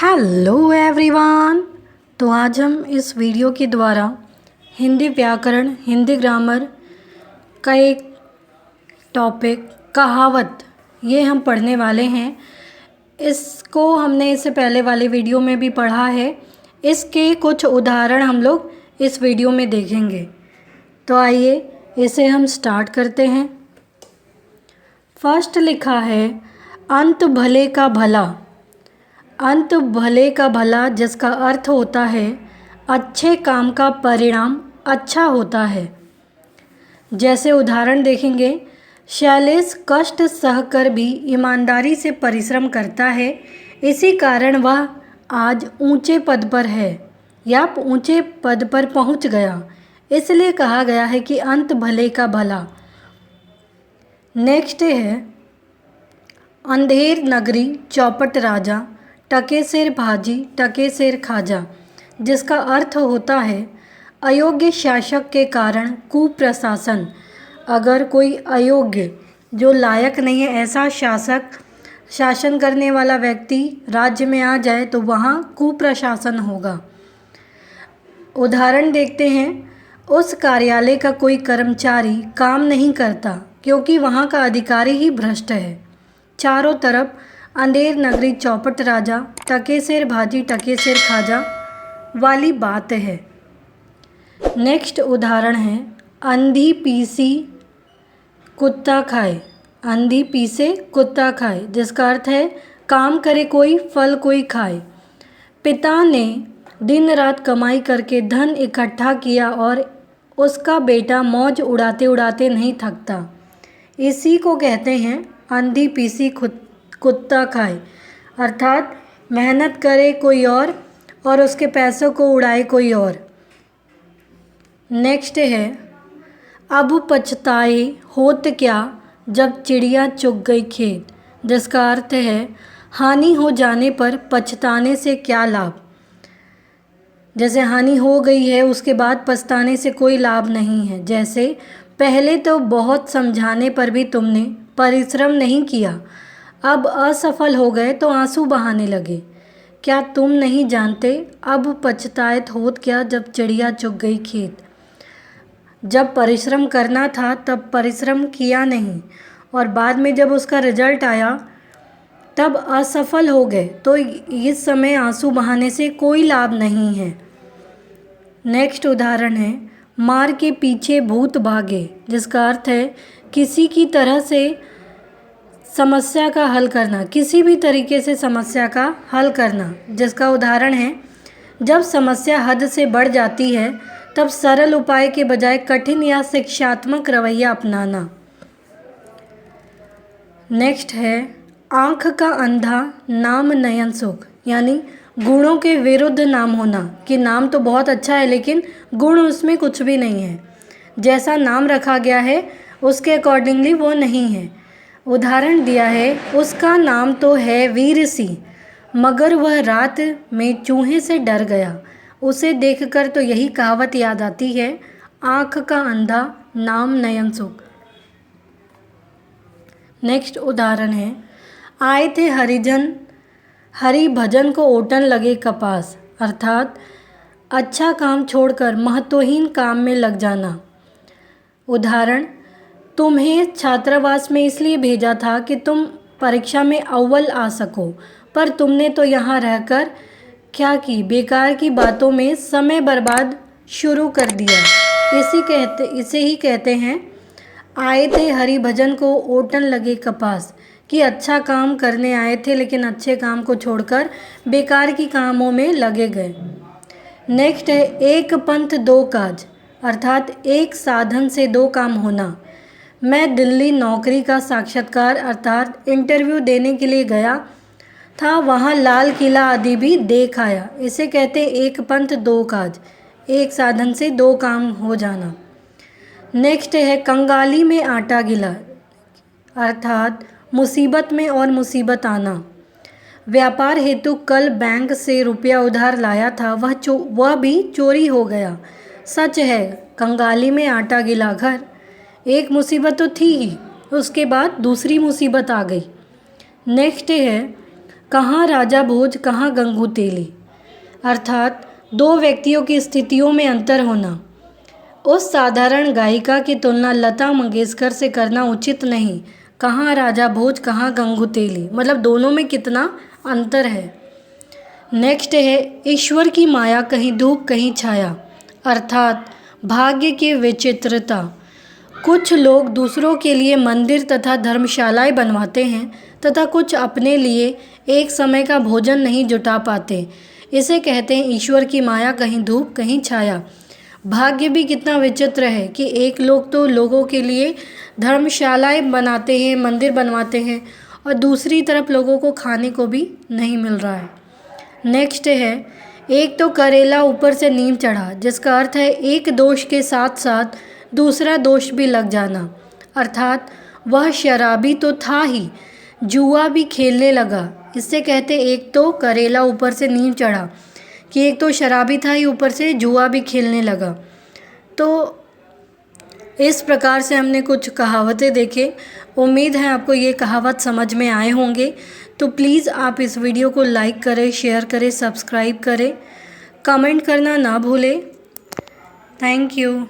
Hello everyone. तो आज हम इस वीडियो के द्वारा हिंदी व्याकरण, हिंदी ग्रामर का एक टॉपिक कहावत ये हम पढ़ने वाले हैं। इसको हमने इससे पहले वाले वीडियो में भी पढ़ा है। इसके कुछ उदाहरण हम लोग इस वीडियो में देखेंगे। तो आइए इसे हम स्टार्ट करते हैं। फर्स्ट लिखा है अंत भले का भला। अंत भले का भला जिसका अर्थ होता है अच्छे काम का परिणाम अच्छा होता है। जैसे उदाहरण देखेंगे, शैलेश कष्ट सहकर भी ईमानदारी से परिश्रम करता है, इसी कारण वह आज ऊंचे पद पर है या ऊंचे पद पर पहुंच गया। इसलिए कहा गया है कि अंत भले का भला। नेक्स्ट है अंधेर नगरी चौपट राजा, टके सिर भाजी टके सिर खाजा, जिसका अर्थ होता है अयोग्य शासक के कारण कुप्रशासन। अगर कोई अयोग्य जो लायक नहीं है ऐसा शासन करने वाला व्यक्ति राज्य में आ जाए तो वहाँ कुप्रशासन होगा। उदाहरण देखते हैं, उस कार्यालय का कोई कर्मचारी काम नहीं करता क्योंकि वहाँ का अधिकारी ही भ्रष्ट है। चारों तरफ अंधेर नगरी चौपट राजा, टके सिर भाजी टके सिर खाजा वाली बात है। नेक्स्ट उदाहरण है अंधी पीसी कुत्ता खाए। अंधी पीसे कुत्ता खाए, जिसका अर्थ है काम करे कोई फल कोई खाए। पिता ने दिन रात कमाई करके धन इकट्ठा किया और उसका बेटा मौज उड़ाते उड़ाते नहीं थकता। इसी को कहते हैं अंधी पीसी कुत्ता खाए, अर्थात मेहनत करे कोई और उसके पैसों को उड़ाए कोई और। नेक्स्ट है अब पछताए होत क्या जब चिड़िया चुग गई खेत, जिसका अर्थ है हानि हो जाने पर पछताने से क्या लाभ। जैसे हानि हो गई है उसके बाद पछताने से कोई लाभ नहीं है। जैसे पहले तो बहुत समझाने पर भी तुमने परिश्रम नहीं किया, अब असफल हो गए तो आंसू बहाने लगे। क्या तुम नहीं जानते अब पछताएत होत क्या जब चिड़िया चुग गई खेत। जब परिश्रम करना था तब परिश्रम किया नहीं और बाद में जब उसका रिजल्ट आया तब असफल हो गए तो इस समय आंसू बहाने से कोई लाभ नहीं है। नेक्स्ट उदाहरण है मार के पीछे भूत भागे, जिसका अर्थ है किसी की तरह से समस्या का हल करना, किसी भी तरीके से समस्या का हल करना। जिसका उदाहरण है जब समस्या हद से बढ़ जाती है तब सरल उपाय के बजाय कठिन या शिक्षात्मक रवैया अपनाना। नेक्स्ट है आँख का अंधा नाम नयन सुख, यानी गुणों के विरुद्ध नाम होना कि नाम तो बहुत अच्छा है लेकिन गुण उसमें कुछ भी नहीं है। जैसा नाम रखा गया है उसके अकॉर्डिंगली वो नहीं है। उदाहरण दिया है उसका नाम तो है वीर सिंह, मगर वह रात में चूहे से डर गया। उसे देखकर तो यही कहावत याद आती है, आँख का अंधा नाम नयन सुख। नेक्स्ट उदाहरण है आए थे हरिजन हरि भजन को ओटन लगे कपास, अर्थात अच्छा काम छोड़कर महत्वहीन काम में लग जाना। उदाहरण तुम्हें छात्रावास में इसलिए भेजा था कि तुम परीक्षा में अव्वल आ सको, पर तुमने तो यहाँ रहकर क्या की, बेकार की बातों में समय बर्बाद शुरू कर दिया। इसे ही कहते हैं आए थे हरि भजन को ओटन लगे कपास, कि अच्छा काम करने आए थे लेकिन अच्छे काम को छोड़कर बेकार की कामों में लगे गए। नेक्स्ट है एक पंथ दो काज, अर्थात एक साधन से दो काम होना। मैं दिल्ली नौकरी का साक्षात्कार अर्थात इंटरव्यू देने के लिए गया था, वहाँ लाल किला आदि भी देख आया। इसे कहते हैं एक पंथ दो काज, एक साधन से दो काम हो जाना। नेक्स्ट है कंगाली में आटा गिला, अर्थात मुसीबत में और मुसीबत आना। व्यापार हेतु कल बैंक से रुपया उधार लाया था, वह भी चोरी हो गया। सच है कंगाली में आटा गिला घर। एक मुसीबत तो थी ही, उसके बाद दूसरी मुसीबत आ गई। नेक्स्ट है कहाँ राजा भोज कहाँ गंगू तेली, अर्थात दो व्यक्तियों की स्थितियों में अंतर होना। उस साधारण गायिका की तुलना लता मंगेशकर से करना उचित नहीं। कहाँ राजा भोज कहाँ गंगू तेली, मतलब दोनों में कितना अंतर है। नेक्स्ट है ईश्वर की माया कहीं धूप कहीं छाया, अर्थात भाग्य की विचित्रता। कुछ लोग दूसरों के लिए मंदिर तथा धर्मशालाएं बनवाते हैं तथा कुछ अपने लिए एक समय का भोजन नहीं जुटा पाते। इसे कहते हैं ईश्वर की माया कहीं धूप कहीं छाया। भाग्य भी कितना विचित्र है कि एक लोग तो लोगों के लिए धर्मशालाएं बनाते हैं, मंदिर बनवाते हैं, और दूसरी तरफ लोगों को खाने को भी नहीं मिल रहा है। नेक्स्ट है एक तो करेला ऊपर से नीम चढ़ा, जिसका अर्थ है एक दोष के साथ साथ दूसरा दोष भी लग जाना, अर्थात वह शराबी तो था ही, जुआ भी खेलने लगा। इससे कहते एक तो करेला ऊपर से नीम चढ़ा कि एक तो शराबी था ही, ऊपर से जुआ भी खेलने लगा। तो इस प्रकार से हमने कुछ कहावतें देखे। उम्मीद है आपको ये कहावत समझ में आए होंगे। तो प्लीज़ आप इस वीडियो को लाइक करें, शेयर करें, सब्सक्राइब करें, कमेंट करना ना भूलें। Thank you.